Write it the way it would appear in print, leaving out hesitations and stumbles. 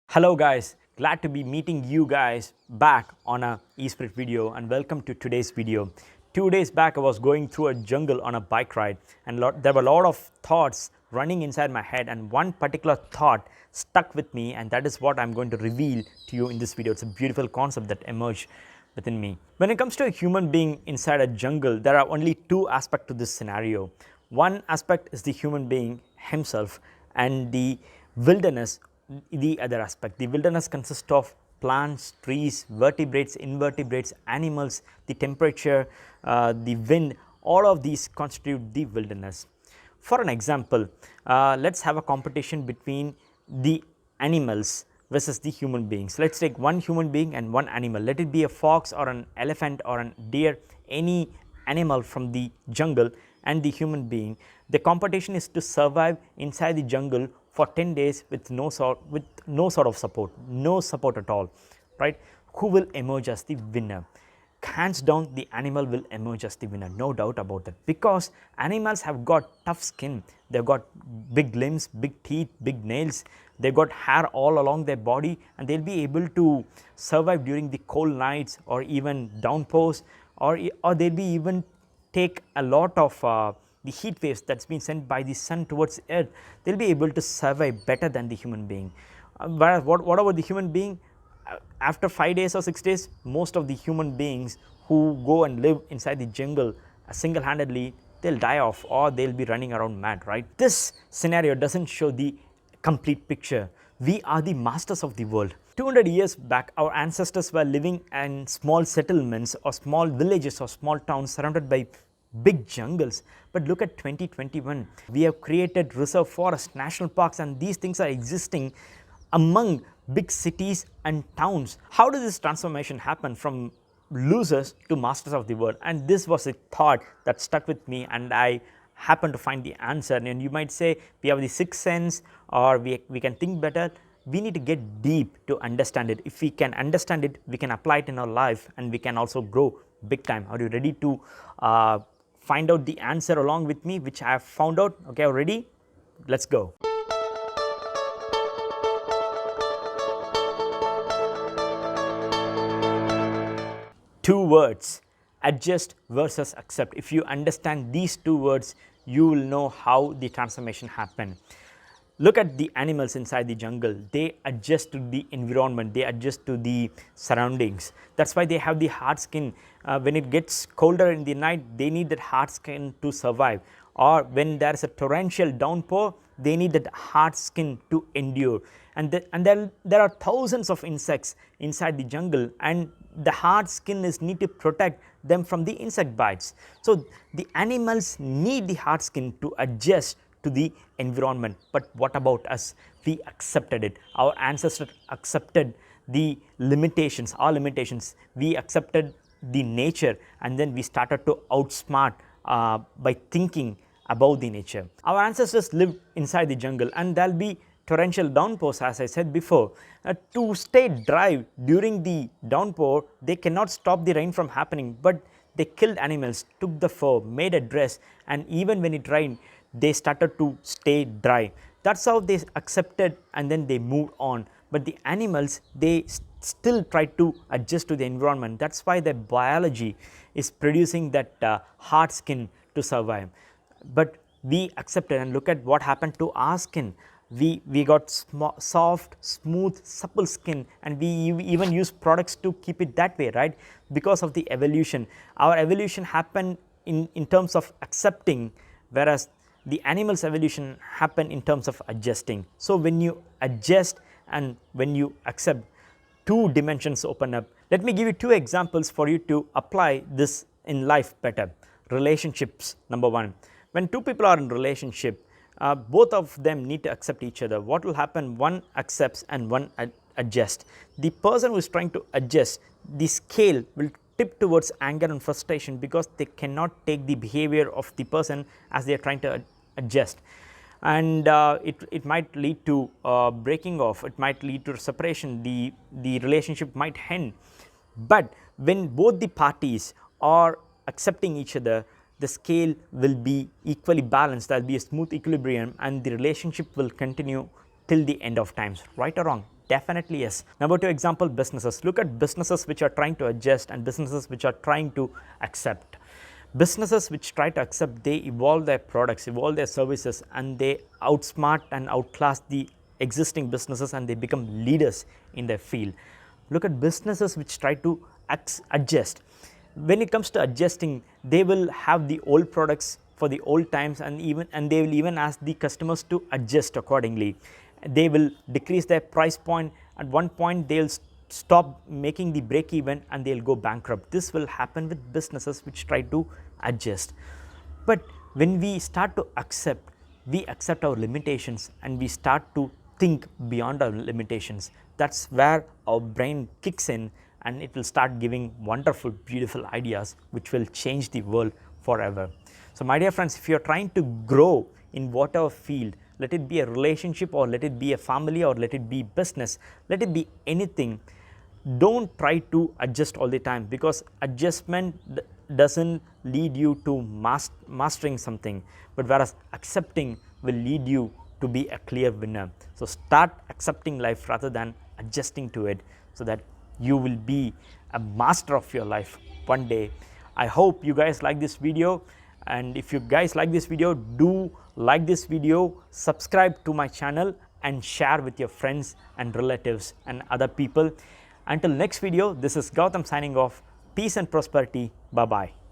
Hello guys, glad to be meeting you guys back on a eSpirit video and welcome to today's video. 2 days back I was going through a jungle on a bike ride and there were a lot of thoughts running inside my head, and one particular thought stuck with me, and that is what I'm going to reveal to you in this video. It's a beautiful concept that emerged within me. When it comes to a human being inside a jungle, there are only two aspects to this scenario. One aspect is the human being himself, and the wilderness the other aspect. The wilderness consists of plants, trees, vertebrates, invertebrates, animals, the temperature, the wind, all of these constitute the wilderness. For an example, let's have a competition between the animals versus the human beings. Let's take one human being and one animal. Let it be a fox or an elephant or a deer, any animal from the jungle and the human being. The competition is to survive inside the jungle for 10 days with no sort of support, no support at all, right? Who will emerge as the winner? Hands down, the animal will emerge as the winner, no doubt about that, because animals have got tough skin, they've got big limbs, big teeth, big nails, they've got hair all along their body, and they'll be able to survive during the cold nights or even downpours, or they'll be even take a lot of the heat waves that's been sent by the sun towards earth. They'll be able to survive better than the human being. Whereas what about the human being? After 5 days or 6 days, most of the human beings who go and live inside the jungle single-handedly, they'll die off or they'll be running around mad, right? This scenario doesn't show the complete picture. We are the masters of the world. 200 years back, our ancestors were living in small settlements or small villages or small towns surrounded by big jungles. But look at 2021, we have created reserve forests, national parks, and these things are existing among big cities and towns. How does this transformation happen from losers to masters of the world? And this was a thought that stuck with me, and I happened to find the answer. And you might say we have the sixth sense, or we can think better. We need to get deep to understand it. If we can understand it, we can apply it in our life, and we can also grow big time. Are you ready to find out the answer along with me, which I have found out? Okay, ready? Let's go. Two words, adjust versus accept. If you understand these two words, you will know how the transformation happened. Look at the animals inside the jungle. They adjust to the environment, they adjust to the surroundings. That's why they have the hard skin. When it gets colder in the night, they need that hard skin to survive. Or when there is a torrential downpour, they need that hard skin to endure. And there are thousands of insects inside the jungle, and the hard skin is need to protect them from the insect bites. So the animals need the hard skin to adjust to the environment. But what about us? We accepted it. Our ancestors accepted the limitations, our limitations. We accepted the nature, and then we started to outsmart by thinking about the nature. Our ancestors lived inside the jungle, and there will be torrential downpours, as I said before. To stay dry during the downpour, they cannot stop the rain from happening, but they killed animals, took the fur, made a dress, and even when it rained, they started to stay dry. That's how they accepted, and then they moved on. But the animals, they still try to adjust to the environment. That's why their biology is producing that hard skin to survive. But we accepted, and look at what happened to our skin. We got soft, smooth, supple skin, and we even use products to keep it that way, right? Because of the evolution. Our evolution happened in terms of accepting, whereas the animal's evolution happened in terms of adjusting. So when you adjust and when you accept, two dimensions open up. Let me give you two examples for you to apply this in life better. Relationships, number one. When two people are in relationship, both of them need to accept each other. What will happen? One accepts and one adjusts. The person who is trying to adjust, the scale will tip towards anger and frustration, because they cannot take the behavior of the person as they are trying to adjust. And it might lead to breaking off, it might lead to separation, the relationship might end. But when both the parties are accepting each other, the scale will be equally balanced, there will be a smooth equilibrium, and the relationship will continue till the end of times, right or wrong? Definitely yes. Number 2 example, businesses. Look at businesses which are trying to adjust and businesses which are trying to accept. Businesses which try to accept, they evolve their products, evolve their services, and they outsmart and outclass the existing businesses, and they become leaders in their field. Look at businesses which try to adjust. When it comes to adjusting, they will have the old products for the old times, and they will even ask the customers to adjust accordingly. They will decrease their price point. At one point they will stop making the break even and they will go bankrupt. This will happen with businesses which try to adjust. But when we start to accept, we accept our limitations and we start to think beyond our limitations. That's where our brain kicks in, and it will start giving wonderful, beautiful ideas which will change the world forever. So my dear friends, if you are trying to grow in whatever field, let it be a relationship or let it be a family or let it be business, let it be anything, don't try to adjust all the time, because adjustment doesn't lead you to mastering something, but whereas accepting will lead you to be a clear winner. So start accepting life rather than adjusting to it, so that you will be a master of your life one day. I hope you guys like this video, and if you guys like this video, do like this video, subscribe to my channel and share with your friends and relatives and other people. Until next video, this is Gautham signing off. Peace and prosperity. Bye bye.